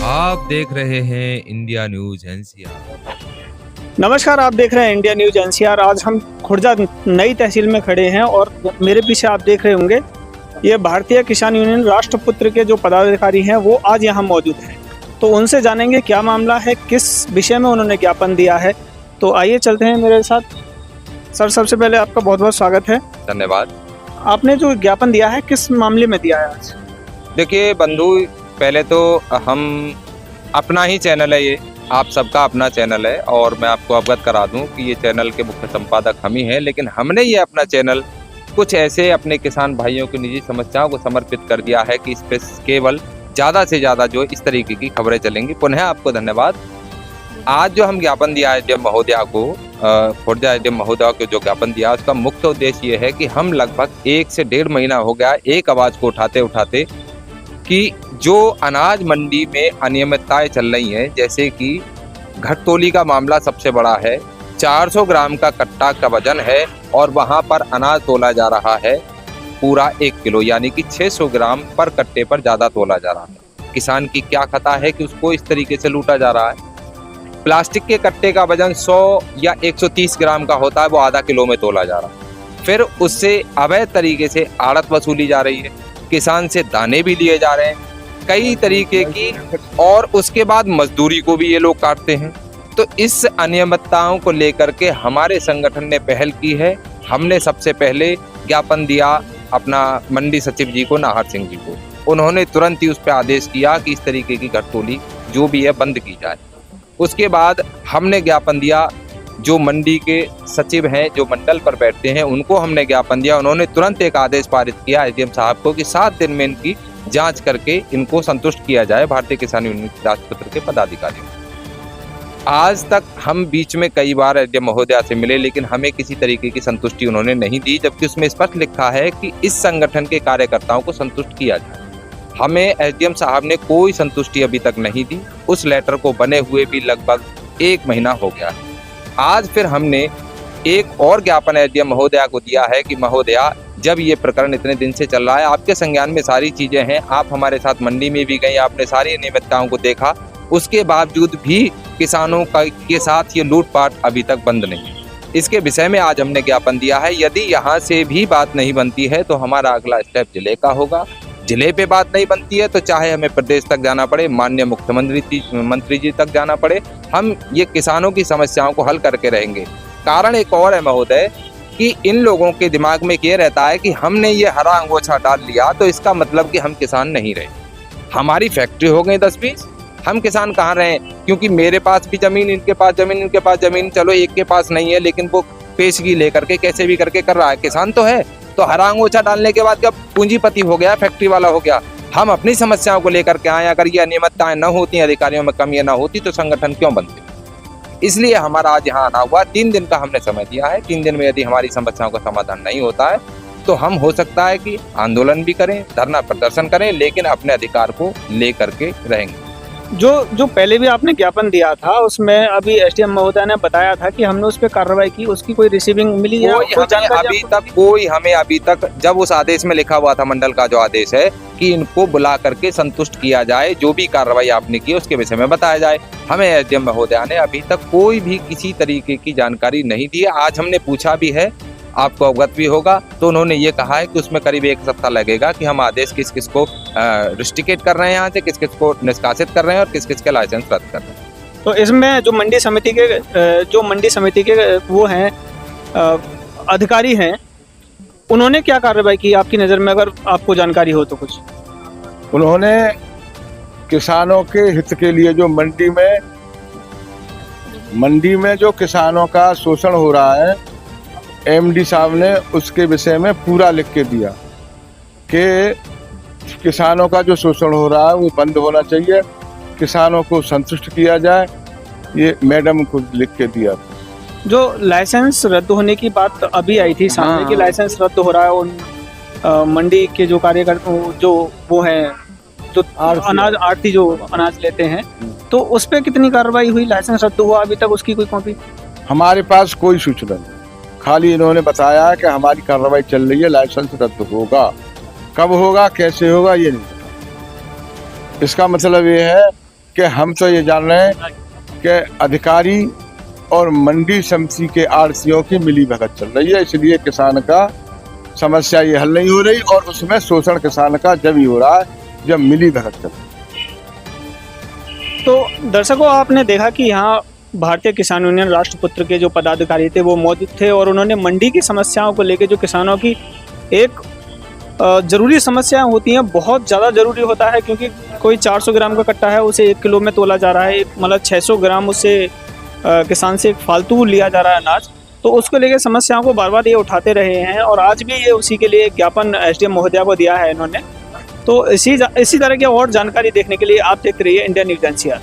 आप देख रहे हैं इंडिया न्यूज एनसीआर। नमस्कार, आप देख रहे हैं इंडिया न्यूज एनसीआर। आज हम खुर्जा नई तहसील में खड़े हैं और मेरे पीछे आप देख रहे होंगे ये भारतीय किसान यूनियन राष्ट्रपुत्र के जो पदाधिकारी हैं वो आज यहाँ मौजूद हैं। तो उनसे जानेंगे क्या मामला है, किस विषय में उन्होंने ज्ञापन दिया है। तो आइए चलते हैं मेरे साथ। सर, सबसे पहले आपका बहुत बहुत स्वागत है। धन्यवाद। आपने जो ज्ञापन दिया है किस मामले में दिया है आज? देखिए बंधु, पहले तो हम अपना ही चैनल है, ये आप सबका अपना चैनल है और मैं आपको अवगत करा दूं कि ये चैनल के मुख्य संपादक हम ही हैं। लेकिन हमने ये अपना चैनल कुछ ऐसे अपने किसान भाइयों की निजी समस्याओं को समर्पित कर दिया है कि इस पे केवल ज़्यादा से ज़्यादा जो इस तरीके की खबरें चलेंगी। पुनः आपको धन्यवाद। आज जो हम ज्ञापन दिया है एसडीएम महोदया को, खुर्जा एसडीएम महोदया को जो ज्ञापन दिया, उसका मुख्य उद्देश्य ये है कि हम लगभग 1 से 1.5 महीना हो गया एक आवाज़ को उठाते उठाते कि जो अनाज मंडी में अनियमितताएं चल रही हैं, जैसे कि घटतोली का मामला सबसे बड़ा है। 400 ग्राम का कट्टा का वजन है और वहां पर अनाज तोला जा रहा है पूरा 1 किलो, यानी कि 600 ग्राम पर कट्टे पर ज़्यादा तोला जा रहा है। किसान की क्या खता है कि उसको इस तरीके से लूटा जा रहा है। प्लास्टिक के कट्टे का वजन 100 या 130 ग्राम का होता है, वो आधा किलो में तोला जा रहा है। फिर उससे अवैध तरीके से आड़त वसूली जा रही है, किसान से दाने भी लिए जा रहे हैं कई तरीके की, और उसके बाद मजदूरी को भी ये लोग काटते हैं। तो इस अनियमितताओं को लेकर के हमारे संगठन ने पहल की है। हमने सबसे पहले ज्ञापन दिया अपना मंडी सचिव जी को, नाहर सिंह जी को। उन्होंने तुरंत ही उस पर आदेश किया कि इस तरीके की घटतोली जो भी है बंद की जाए। उसके बाद हमने ज्ञापन दिया जो मंडी के सचिव हैं, जो मंडल पर बैठते हैं, उनको हमने ज्ञापन दिया। उन्होंने तुरंत एक आदेश पारित किया एसडीएम साहब को कि 7 दिन में इनकी जांच करके इनको संतुष्ट किया जाए, भारतीय किसान यूनियन राष्ट्रपुत्र के पदाधिकारियों। आज तक हम बीच में कई बार एसडीएम महोदया से मिले, लेकिन हमें किसी तरीके की संतुष्टि उन्होंने नहीं दी, जबकि उसमें स्पष्ट लिखा है कि इस संगठन के कार्यकर्ताओं को संतुष्ट किया जाए। हमें एसडीएम साहब ने कोई संतुष्टि अभी तक नहीं दी। उस लेटर को बने हुए भी लगभग 1 महीना हो गया है। आज फिर हमने एक और ज्ञापन एसडीएम महोदया को दिया है कि महोदया, जब ये प्रकरण इतने दिन से चल रहा है, आपके संज्ञान में सारी चीजें हैं, आप हमारे साथ मंडी में भी गए, आपने सारी अनियमितताओं को देखा, उसके बावजूद भी किसानों के साथ ये लूटपाट अभी तक बंद नहीं है। इसके विषय में आज हमने ज्ञापन दिया है। यदि यहाँ से भी बात नहीं बनती है तो हमारा अगला स्टेप जिले का होगा। जिले पे बात नहीं बनती है तो चाहे हमें प्रदेश तक जाना पड़े, माननीय मुख्यमंत्री जी तक जाना पड़े, हम ये किसानों की समस्याओं को हल करके रहेंगे। कारण एक और है महोदय कि इन लोगों के दिमाग में ये रहता है कि हमने ये हरा अंगोछा डाल लिया तो इसका मतलब कि हम किसान नहीं रहे। हमारी फैक्ट्री हो गई 10-20, हम किसान कहाँ रहे? क्योंकि मेरे पास भी जमीन, इनके पास जमीन, इनके पास जमीन, चलो एक के पास नहीं है लेकिन वो पेशगी लेकर के कैसे भी करके कर रहा है, किसान तो है। तो हरा अंगोछा डालने के बाद जब पूंजीपति हो गया, फैक्ट्री वाला हो गया, हम अपनी समस्याओं को लेकर के आए। अगर ये अनियमितताएं न होती, अधिकारियों में कमियां न होती तो संगठन क्यों बनते? इसलिए हमारा आज यहाँ आना हुआ। 3 दिन का हमने समय दिया है। 3 दिन में यदि हमारी समस्याओं का समाधान नहीं होता है तो हम हो सकता है कि आंदोलन भी करें, धरना प्रदर्शन करें, लेकिन अपने अधिकार को लेकर के रहेंगे। जो पहले भी आपने ज्ञापन दिया था उसमें अभी एसडीएम महोदय ने बताया था कि हमने उस पर कार्रवाई की, उसकी कोई रिसीविंग मिली है? हमें अभी तक जब उस आदेश में लिखा हुआ था, मंडल का जो आदेश है कि इनको बुला करके संतुष्ट किया जाए, जो भी कार्रवाई आपने की उसके विषय में बताया जाए, हमें एसडीएम महोदया ने अभी तक कोई भी किसी तरीके की जानकारी नहीं दी है। आज हमने पूछा भी है, आपको अवगत भी होगा, तो उन्होंने ये कहा है कि उसमें करीब 1 सप्ताह लगेगा कि हम आदेश किस किस को रिस्ट्रिकेट कर रहे हैं, यहाँ से किस किस को निष्कासित कर रहे हैं और किस किस के लाइसेंस रद्द कर रहे हैं। तो इसमें जो मंडी समिति के वो हैं अधिकारी हैं, उन्होंने क्या कार्रवाई की आपकी नज़र में, अगर आपको जानकारी हो तो कुछ? उन्होंने किसानों के हित के लिए जो मंडी में जो किसानों का शोषण हो रहा है, एमडी साहब ने उसके विषय में पूरा लिख के दिया कि किसानों का जो शोषण हो रहा है वो बंद होना चाहिए, किसानों को संतुष्ट किया जाए। ये मैडम को लिख के दिया था। जो लाइसेंस रद्द होने की बात अभी आई थी सामने कि लाइसेंस रद्द हो रहा है उन मंडी के जो कार्यकर्ता जो वो हैं, जो अनाज आड़ती जो अनाज लेते हैं, तो उस पर कितनी कार्रवाई हुई? लाइसेंस रद्द हुआ अभी तक उसकी कोई कॉपी? हमारे पास कोई सूचना नहीं, खाली इन्होंने बताया है कि हमारी कार्रवाई चल रही है, लाइसेंस रद्द होगा, कब होगा कैसे होगा ये नहीं पता। इसका मतलब ये है कि हम तो ये जान रहे हैं कि अधिकारी और मंडी समिति के आड़तियों की मिली भगत चल रही है, इसलिए किसान का समस्या ये हल नहीं हो रही और उसमें शोषण किसान का जब ही हो रहा है जब मिली भगत चल रही है। तो दर्शकों, आपने देखा कि यहाँ भारतीय किसान यूनियन राष्ट्रपुत्र के जो पदाधिकारी थे वो मौजूद थे और उन्होंने मंडी की समस्याओं को लेकर, जो किसानों की एक ज़रूरी समस्याएं होती हैं, बहुत ज़्यादा ज़रूरी होता है, क्योंकि कोई 400 ग्राम का कट्टा है उसे 1 किलो में तोला जा रहा है, मतलब 600 ग्राम उससे किसान से एक फालतू लिया जा रहा है अनाज। तो उसको लेकर समस्याओं को बार बार ये उठाते रहे हैं और आज भी ये उसी के लिए एक ज्ञापन एसडीएम महोदया को दिया है इन्होंने। तो इसी तरह की और जानकारी देखने के लिए आप देखते रहिए इंडिया न्यूज़ एनसीआर।